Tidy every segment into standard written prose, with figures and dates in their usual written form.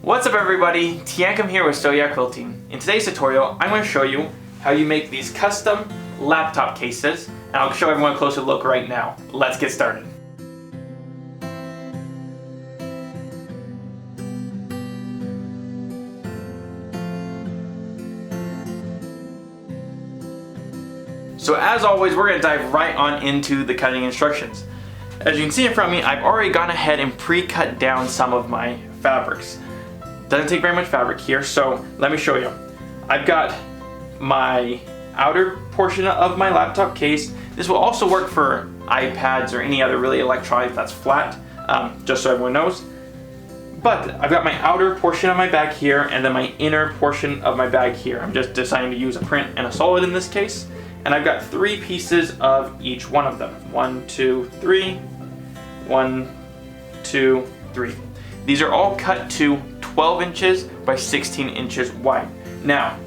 What's up everybody, Teancum here with Sew Yeah Quilting. In today's tutorial, I'm going to show you how you make these custom laptop cases, and I'll show everyone a closer look right now. Let's get started. So as always, we're going to dive right on into the cutting instructions. As you can see in front of me, I've already gone ahead and pre-cut down some of my fabrics. Doesn't take very much fabric here, so let me show you. I've got my outer portion of my laptop case. This will also work for iPads or any other really electronic that's flat, just so everyone knows. But I've got my outer portion of my bag here and then my inner portion of my bag here. I'm just deciding to use a print and a solid in this case. And I've got 3 pieces of each one of them. 1, 2, 3. 1, 2, 3. These are all cut to 12 inches by 16 inches wide. Now,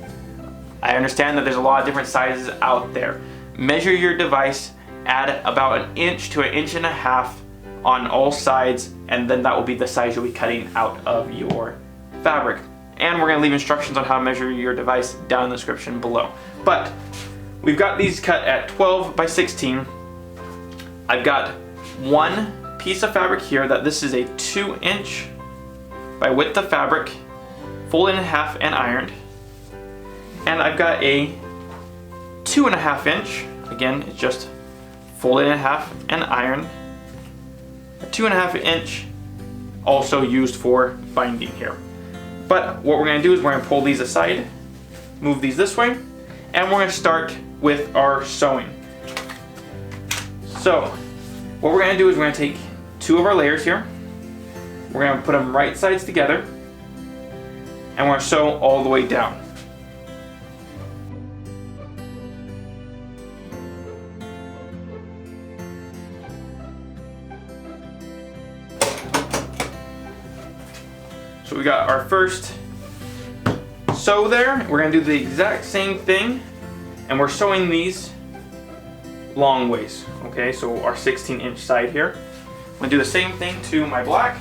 I understand that there's a lot of different sizes out there. Measure your device, add about 1 inch to 1.5 inches on all sides, and then that will be the size you'll be cutting out of your fabric. And we're going to leave instructions on how to measure your device down in the description below. But we've got these cut at 12 by 16. I've got one piece of fabric here that this is a 2-inch by width of fabric, folded in half and ironed. And I've got a 2.5 inch, again it's just folded in half and ironed. A 2.5 inch also used for binding here. But what we're going to do is we're going to pull these aside, move these this way, and we're going to start with our sewing. So what we're going to do is we're going to take 2 of our layers here. We're going to put them right sides together, and we're going to sew all the way down. So we got our first sew there. We're going to do the exact same thing, and we're sewing these long ways. Okay, so our 16-inch side here. I'm going to do the same thing to my black.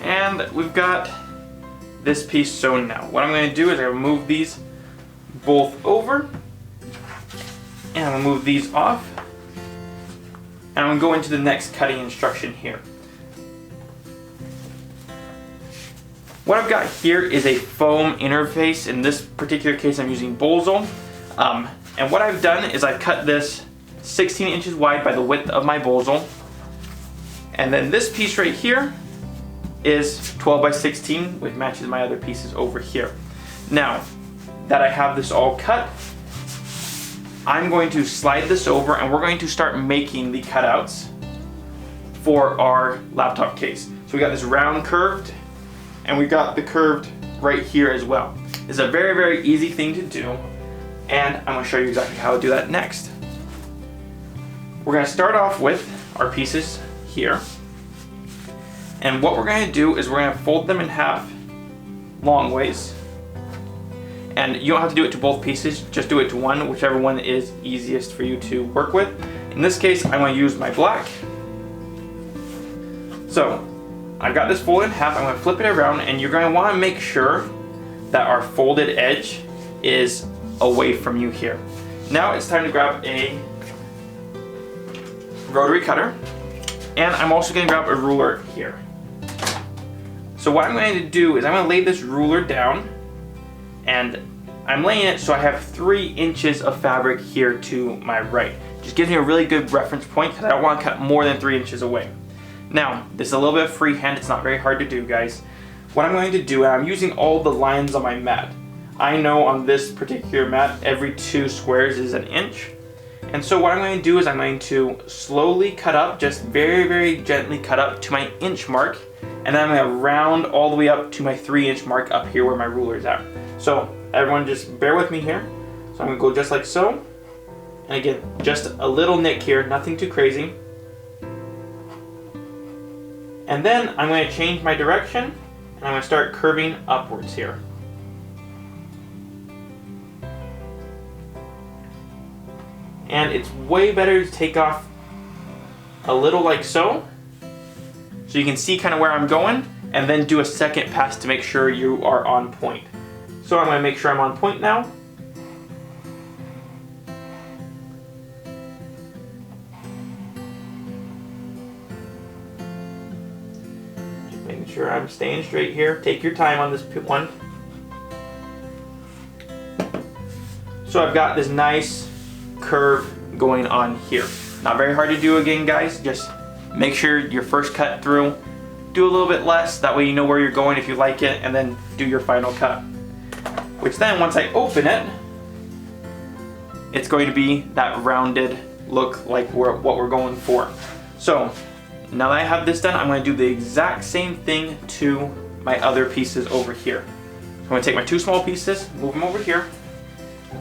And we've got this piece sewn now. What I'm going to do is I'm going to move these both over, and I'm going to move these off, and I'm going to go into the next cutting instruction here. What I've got here is a foam interface. In this particular case I'm using Bolzol, and what I've done is I've cut this 16 inches wide by the width of my Bolzol, and then this piece right here is 12 by 16, which matches my other pieces over here. Now that I have this all cut, I'm going to slide this over and we're going to start making the cutouts for our laptop case. So we got this round curved, and we got the curved right here as well. It's a very, very easy thing to do, and I'm going to show you exactly how to do that next. We're going to start off with our pieces here. And what we're going to do is we're going to fold them in half long ways. And you don't have to do it to both pieces, just do it to one, whichever one is easiest for you to work with. In this case, I'm going to use my black. So I've got this folded in half. I'm going to flip it around, and you're going to want to make sure that our folded edge is away from you here. Now it's time to grab a rotary cutter, and I'm also going to grab a ruler here. So what I'm going to do is I'm going to lay this ruler down, and I'm laying it so I have 3 inches of fabric here to my right. Just gives me a really good reference point because I don't want to cut more than 3 inches away. Now, this is a little bit of freehand, it's not very hard to do, guys. What I'm going to do, and I'm using all the lines on my mat. I know on this particular mat, every 2 squares is 1 inch. And so what I'm going to do is I'm going to slowly cut up, just very, very gently cut up to my inch mark. And then I'm going to round all the way up to my 3-inch mark up here where my ruler is at. So everyone just bear with me here. So I'm going to go just like so. And again, just a little nick here, nothing too crazy. And then I'm going to change my direction, and I'm going to start curving upwards here. And it's way better to take off a little like so. So you can see kind of where I'm going, and then do a second pass to make sure you are on point. So I'm going to make sure I'm on point now. Just making sure I'm staying straight here. Take your time on this one. So I've got this nice curve going on here. Not very hard to do again, guys. Just make sure your first cut through, do a little bit less, that way you know where you're going if you like it, and then do your final cut. Which then, once I open it, it's going to be that rounded look like what we're going for. So, now that I have this done, I'm going to do the exact same thing to my other pieces over here. So I'm going to take my two small pieces, move them over here.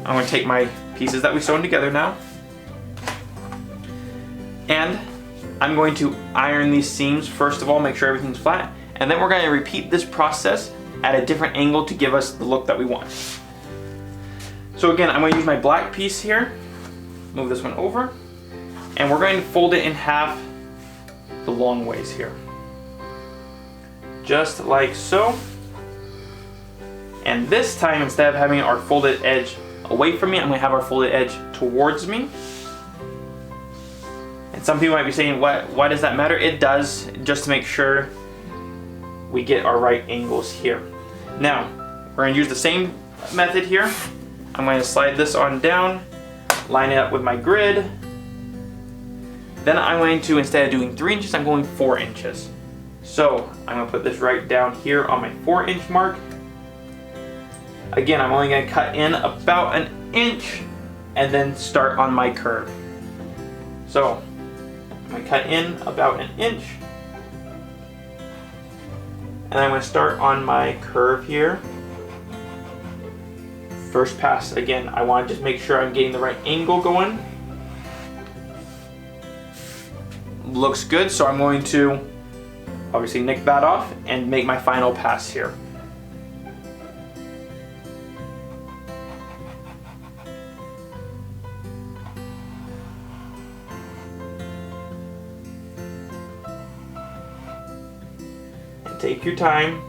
I'm going to take my pieces that we sewn together now, and I'm going to iron these seams first of all, make sure everything's flat, and then we're going to repeat this process at a different angle to give us the look that we want. So again, I'm going to use my black piece here, move this one over, and we're going to fold it in half the long ways here. Just like so. And this time, instead of having our folded edge away from me, I'm going to have our folded edge towards me. And some people might be saying, why does that matter? It does, just to make sure we get our right angles here. Now, we're going to use the same method here. I'm going to slide this on down, line it up with my grid. Then I'm going to, instead of doing 3 inches, I'm going 4 inches. So I'm going to put this right down here on my 4-inch mark. Again, I'm only going to cut in about 1 inch and then start on my curve. So I'm going to cut in about 1 inch. And I'm going to start on my curve here. First pass, again, I want to just make sure I'm getting the right angle going. Looks good, so I'm going to obviously nick that off and make my final pass here. Take your time.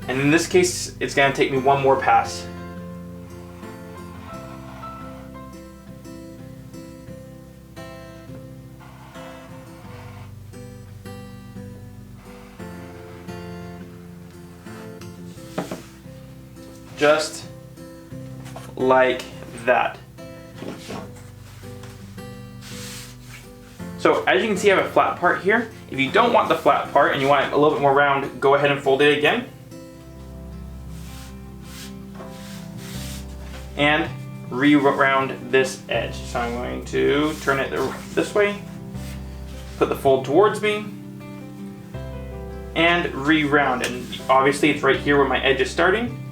And in this case, it's going to take me one more pass. Just like that. So as you can see, I have a flat part here. If you don't want the flat part and you want it a little bit more round, go ahead and fold it again. And re-round this edge. So I'm going to turn it this way, put the fold towards me, and re-round. And obviously it's right here where my edge is starting.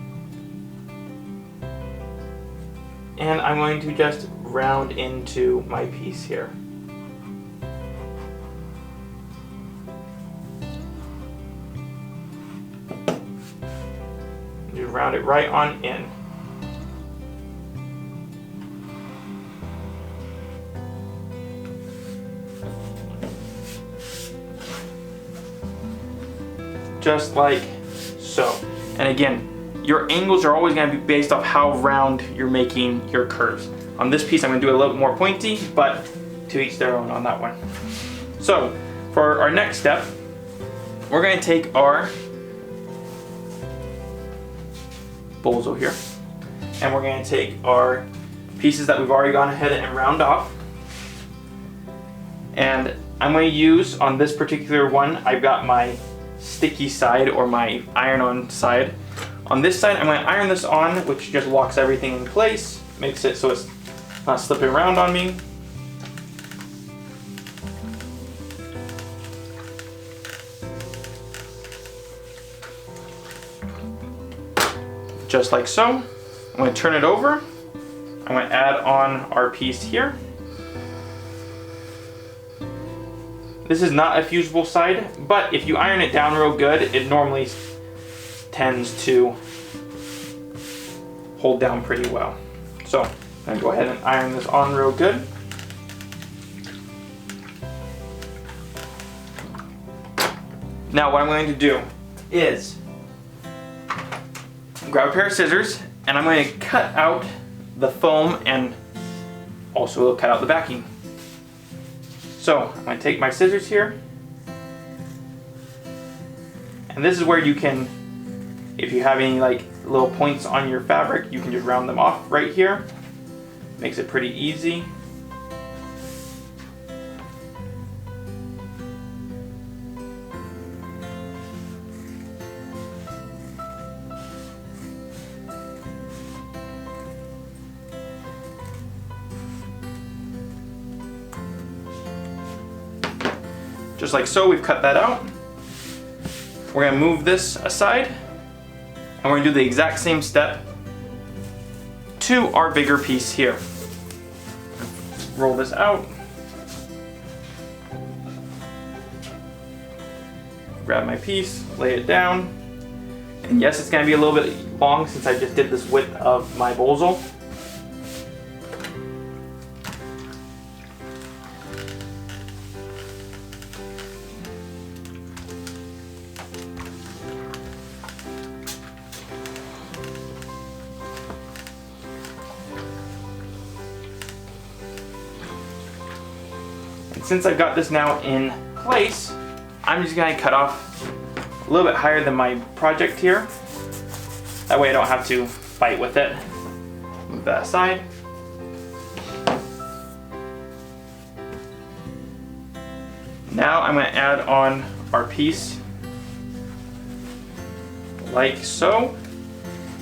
And I'm going to just round into my piece here. You round it right on in. Just like so. And again, your angles are always going to be based off how round you're making your curves. On this piece, I'm going to do it a little bit more pointy, but to each their own on that one. So for our next step, we're going to take our bozo here, and we're going to take our pieces that we've already gone ahead and round off, and I'm going to use, on this particular one, I've got my sticky side or my iron-on side. On this side, I'm going to iron this on, which just locks everything in place, makes it so it's not slipping around on me. Just like so. I'm going to turn it over. I'm going to add on our piece here. This is not a fusible side, but if you iron it down real good, it normally tends to hold down pretty well. So I'm gonna go ahead and iron this on real good. Now what I'm going to do is grab a pair of scissors and I'm going to cut out the foam and also cut out the backing. So I'm going to take my scissors here, and this is where you can, if you have any like little points on your fabric, you can just round them off right here. Makes it pretty easy. Just like so, we've cut that out. We're gonna move this aside, and we're gonna do the exact same step to our bigger piece here. Roll this out. Grab my piece, lay it down. And yes, it's gonna be a little bit long since I just did this width of my bozal. Since I've got this now in place, I'm just gonna cut off a little bit higher than my project here. That way I don't have to fight with it. Move that aside. Now I'm gonna add on our piece like so.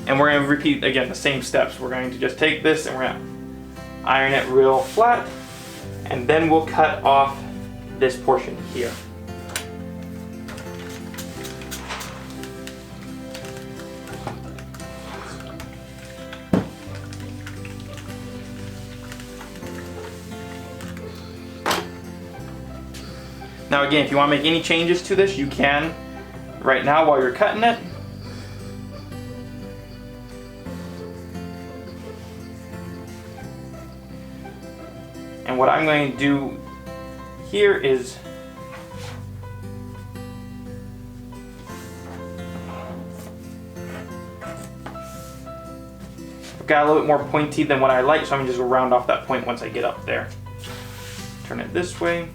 And we're gonna repeat again the same steps. We're going to just take this and we're gonna iron it real flat. And then we'll cut off this portion here. Now again, if you want to make any changes to this, you can right now while you're cutting it. And what I'm going to do here is I've got a little bit more pointy than what I like, so I'm just going to round off that point once I get up there. Turn it this way.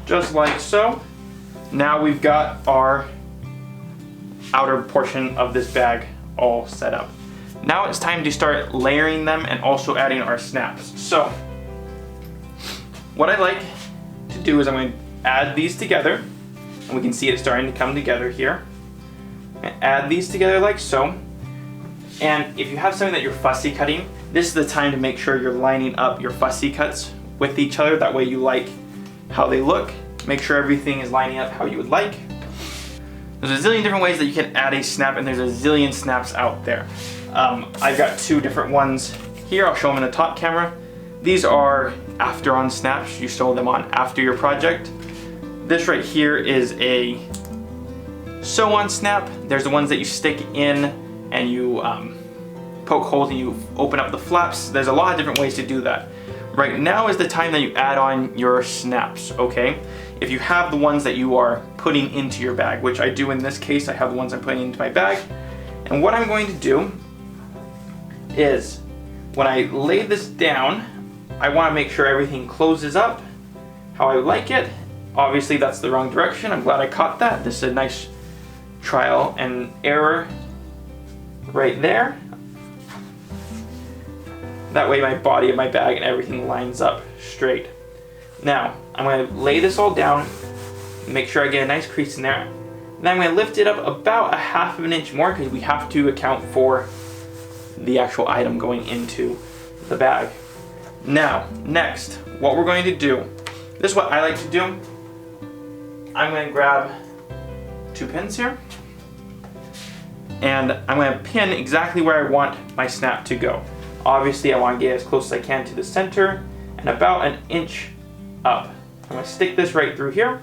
Just like so. Now we've got our outer portion of this bag all set up. Now it's time to start layering them and also adding our snaps. So what I like to do is I'm going to add these together, and we can see it starting to come together here. Add these together like so. And if you have something that you're fussy cutting, this is the time to make sure you're lining up your fussy cuts with each other. That way you like how they look. Make sure everything is lining up how you would like. There's a zillion different ways that you can add a snap, and there's a zillion snaps out there. I've got two different ones here. I'll show them in the top camera. These are after on snaps. You sew them on after your project. This right here is a sew on snap. There's the ones that you stick in and you poke holes and you open up the flaps. There's a lot of different ways to do that. Right now is the time that you add on your snaps, okay? If you have the ones that you are putting into your bag, which I do in this case, I have the ones I'm putting into my bag. And what I'm going to do is, when I lay this down, I want to make sure everything closes up how I like it. Obviously that's the wrong direction. I'm glad I caught that. This is a nice trial and error right there. That way my body of my bag and everything lines up straight. Now, I'm going to lay this all down, make sure I get a nice crease in there. And then I'm going to lift it up about a half of an inch more because we have to account for the actual item going into the bag. Now, next, what we're going to do, this is what I like to do. I'm going to grab 2 pins here, and I'm going to pin exactly where I want my snap to go. Obviously, I want to get as close as I can to the center, and about an inch up. I'm going to stick this right through here,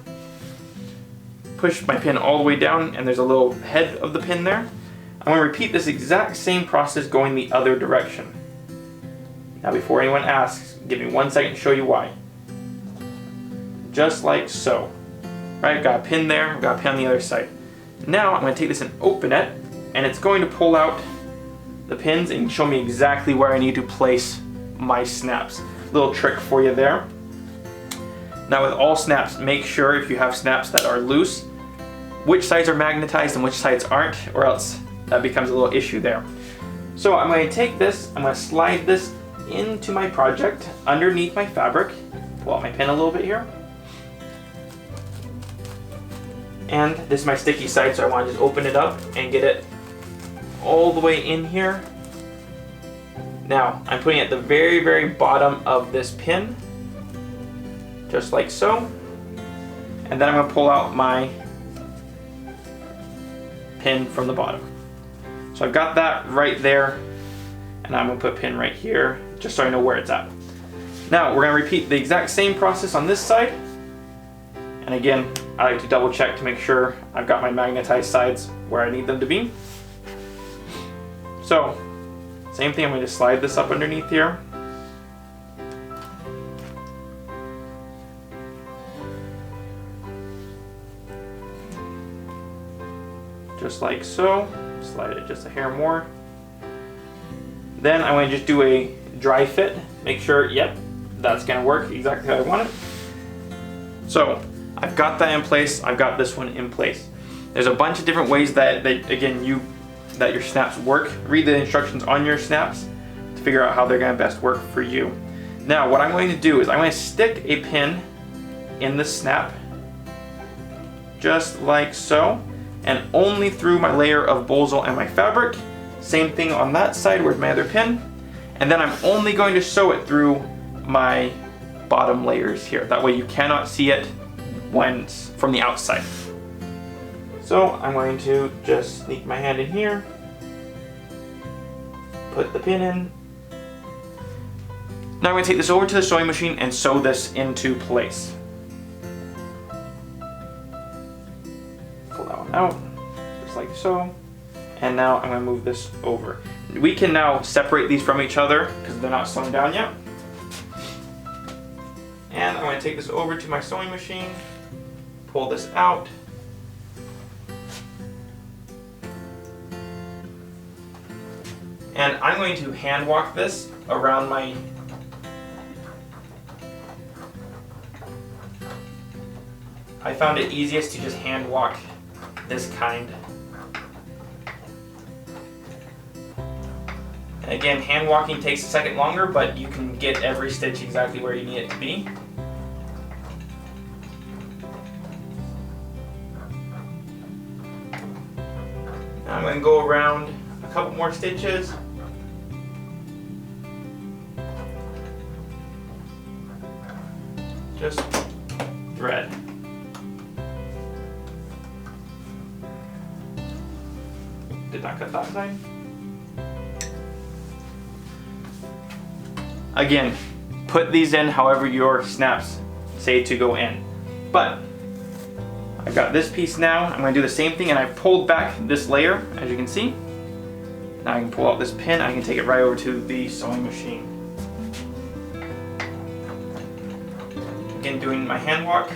push my pin all the way down, and there's a little head of the pin there. I'm going to repeat this exact same process going the other direction. Now before anyone asks, give me 1 second to show you why. Just like so. Right, I've got a pin there, I've got a pin on the other side. Now I'm going to take this and open it, and it's going to pull out the pins and show me exactly where I need to place my snaps. Little trick for you there. Now with all snaps, make sure if you have snaps that are loose, which sides are magnetized and which sides aren't, or else that becomes a little issue there. So I'm going to take this, I'm going to slide this into my project underneath my fabric, pull out my pin a little bit here, and this is my sticky side, so I want to just open it up and get it all the way in here. Now I'm putting it at the very, very bottom of this pin, just like so, and then I'm going to pull out my pin from the bottom. So I've got that right there, and I'm going to put a pin right here just so I know where it's at. Now we're going to repeat the exact same process on this side, and again I like to double check to make sure I've got my magnetized sides where I need them to be. So same thing, I'm going to slide this up underneath here. Just like so. Slide it just a hair more. Then I'm going to just do a dry fit. Make sure, yep, that's going to work exactly how I want it. So I've got that in place. I've got this one in place. There's a bunch of different ways that your snaps work. Read the instructions on your snaps to figure out how they're going to best work for you. Now what I'm going to do is I'm going to stick a pin in the snap just like so, and only through my layer of Bozal and my fabric. Same thing on that side, where's my other pin, and then I'm only going to sew it through my bottom layers here. That way you cannot see it when it's from the outside. So I'm going to just sneak my hand in here, put the pin in. Now I'm going to take this over to the sewing machine and sew this into place. Pull that one out, just like so. And now I'm going to move this over. We can now separate these from each other because they're not sewn down yet. And I'm going to take this over to my sewing machine, pull this out. And I'm going to hand walk this around my I found it easiest to just hand walk this kind. And again, hand walking takes a second longer, but you can get every stitch exactly where you need it to be. Now I'm going to go around a couple more stitches. Just thread. Did not cut that side. Again, put these in however your snaps say to go in. But I've got this piece now. I'm going to do the same thing, and I've pulled back this layer, as you can see. Now I can pull out this pin. I can take it right over to the sewing machine. Again, doing my hand walk.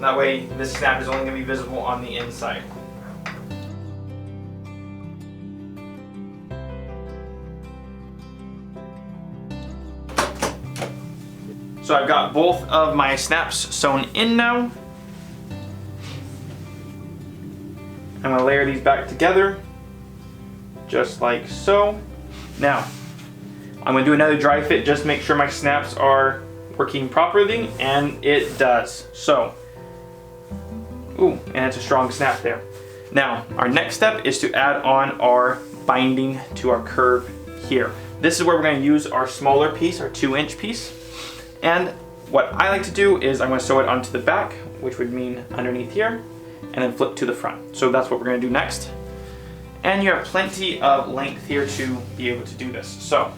That way, this snap is only going to be visible on the inside. So I've got both of my snaps sewn in now. I'm going to layer these back together, just like so. Now, I'm going to do another dry fit just to make sure my snaps are working properly, and it does. So, ooh, and it's a strong snap there. Now, our next step is to add on our binding to our curve here. This is where we're going to use our smaller piece, our 2-inch piece. And what I like to do is I'm going to sew it onto the back, which would mean underneath here, and then flip to the front. So that's what we're going to do next. And you have plenty of length here to be able to do this. So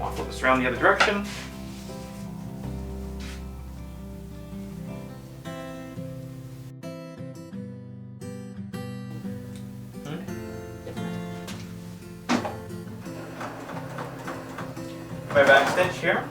I'll flip this around the other direction. My back stitch here.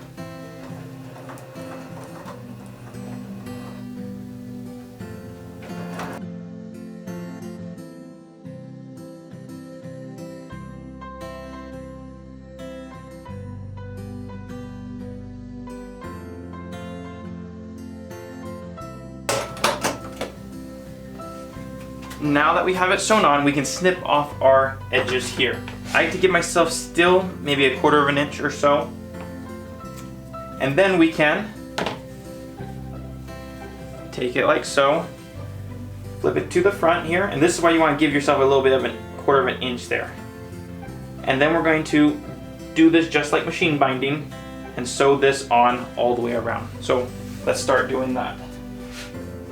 Now that we have it sewn on, we can snip off our edges here. I like to give myself still maybe 1/4 of an inch or so. And then we can take it like so, flip it to the front here, and this is why you want to give yourself a little bit of 1/4 of an inch there. And then we're going to do this just like machine binding and sew this on all the way around. So let's start doing that.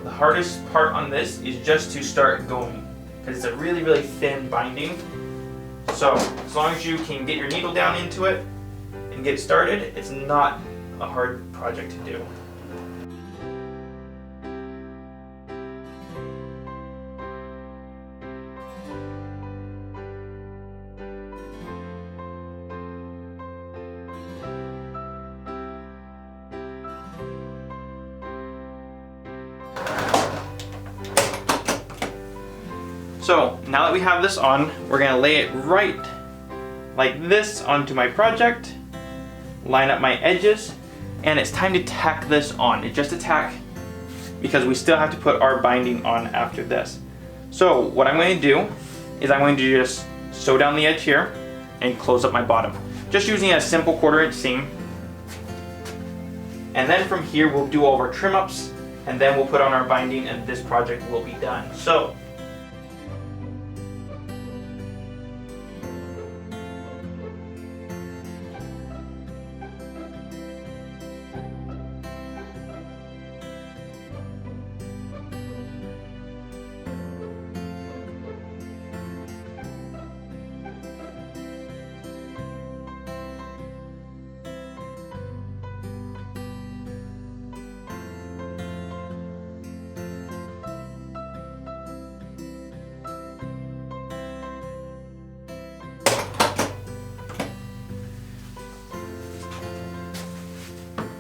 The hardest part on this is just to start going, because it's a really, really thin binding. So as long as you can get your needle down into it and get started, it's not a hard project to do. So now that we have this on, we're going to lay it right like this onto my project, line up my edges, and it's time to tack this on. It's just a tack because we still have to put our binding on after this. So what I'm going to do is I'm going to just sew down the edge here and close up my bottom. Just using a simple 1/4 inch seam. And then from here we'll do all of our trim ups, and then we'll put on our binding and this project will be done. So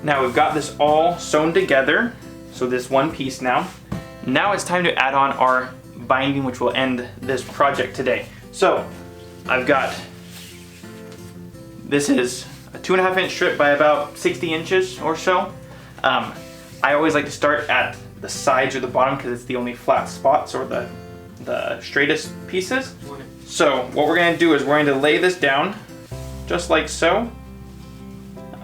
now we've got this all sewn together, so this one piece now. Now it's time to add on our binding, which will end this project today. So I've got, this is a 2.5 inch strip by about 60 inches or so. I always like to start at the sides or the bottom because it's the only flat spots or the straightest pieces. So what we're going to do is we're going to lay this down just like so.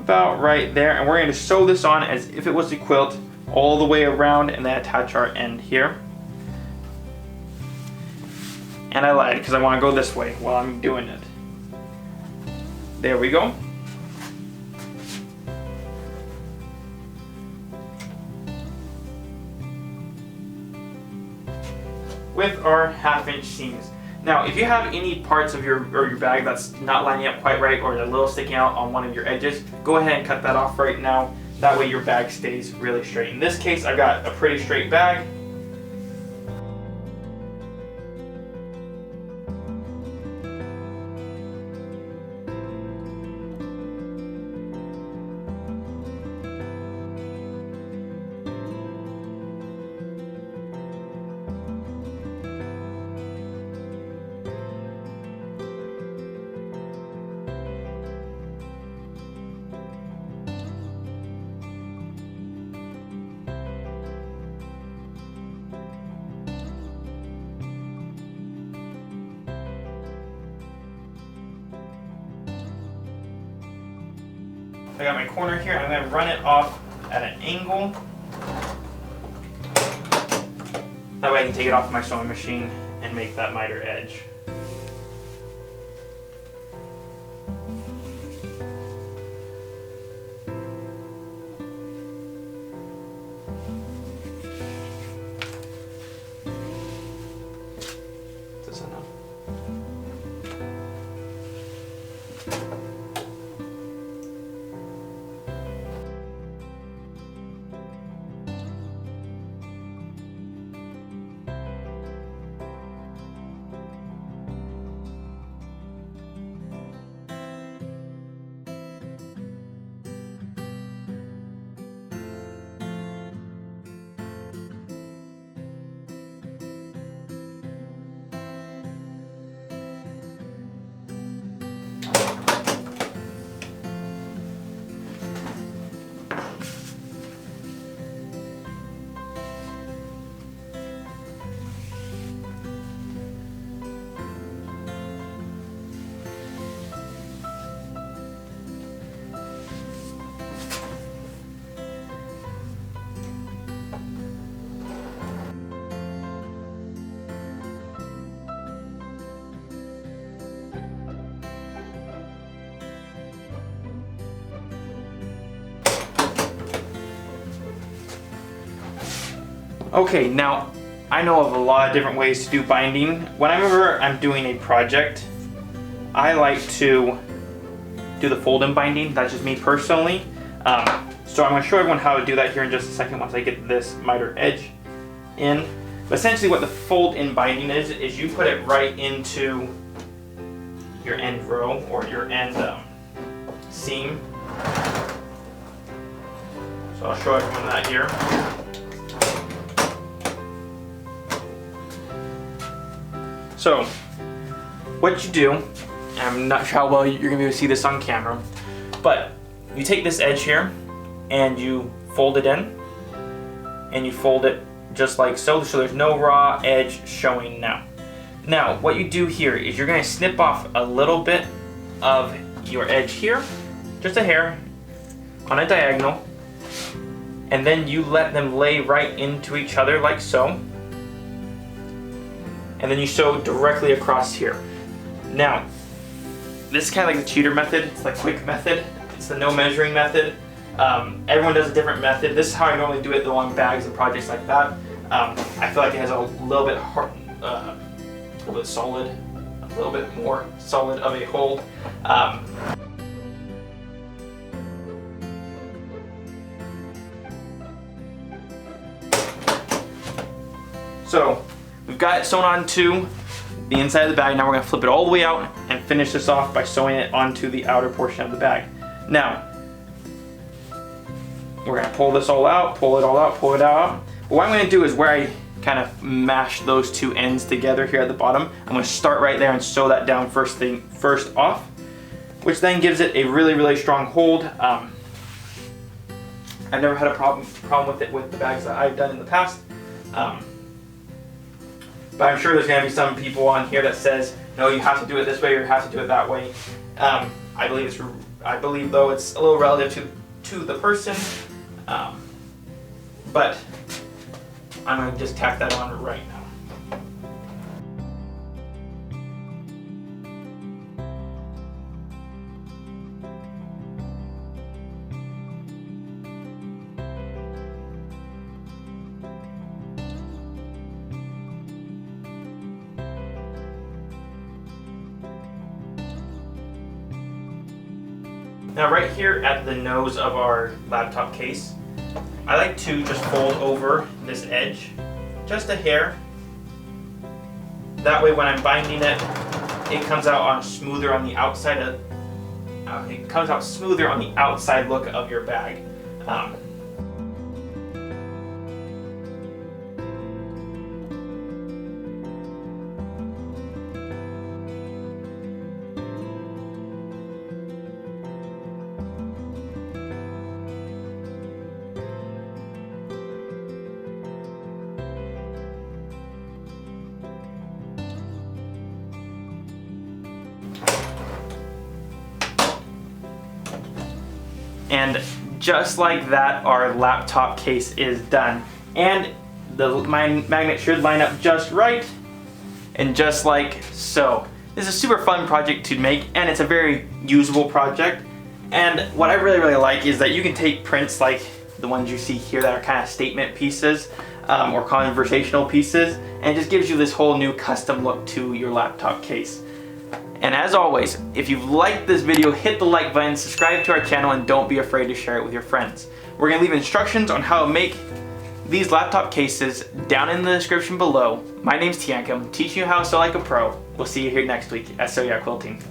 About right there, and we're going to sew this on as if it was a quilt all the way around and then attach our end here. And I lied because I want to go this way while I'm doing it. There we go. With our 1/2 inch seams. Now, if you have any parts of your bag that's not lining up quite right or a little sticking out on one of your edges, go ahead and cut that off right now. That way your bag stays really straight. In this case, I've got a pretty straight bag. I got my corner here, and I'm going to run it off at an angle. That way way I can take it off my sewing machine and make that miter edge. Is this enough? Okay, now I know of a lot of different ways to do binding. Whenever I'm doing a project, I like to do the fold-in binding. That's just me personally. So I'm going to show everyone how to do that here in just a second once I get this miter edge in. But essentially what the fold-in binding is you put it right into your end row or your end seam. So I'll show everyone that here. So, what you do, I'm not sure how well you're going to be able to see this on camera, but you take this edge here and you fold it in, and you fold it just like so, so there's no raw edge showing now. Now, what you do here is you're going to snip off a little bit of your edge here, just a hair, on a diagonal, and then you let them lay right into each other like so. And then you sew directly across here. Now, this is kind of like the cheater method. It's the quick method. It's the no measuring method. Everyone does a different method. This is how I normally do it along bags and projects like that. I feel like it has a little bit hard, a little bit solid, a little bit more solid of a hold. So we've got it sewn onto the inside of the bag. Now we're going to flip it all the way out and finish this off by sewing it onto the outer portion of the bag. Now, we're going to pull this all out, pull it all out, pull it out. But what I'm going to do is where I kind of mash those two ends together here at the bottom, I'm going to start right there and sew that down first off, which then gives it a really, really strong hold. I've never had a problem with it with the bags that I've done in the past. But I'm sure there's going to be some people on here that says, no, you have to do it this way or you have to do it that way. I believe though it's a little relative to the person. But I'm going to just tack that on right now. Now right here at the nose of our laptop case, I like to just fold over this edge, just a hair. That way when I'm binding it, it comes out on smoother on the outside look of your bag. And just like that, our laptop case is done. And my magnet should line up just right, and just like so. This is a super fun project to make, and it's a very usable project. And what I really like is that you can take prints like the ones you see here that are kind of statement pieces or conversational pieces, and it just gives you this whole new custom look to your laptop case. And as always, if you've liked this video, hit the like button, subscribe to our channel, and don't be afraid to share it with your friends. We're going to leave instructions on how to make these laptop cases down in the description below. My name's Teancum, teaching you how to sew like a pro. We'll see you here next week at Sew Yeah Quilting.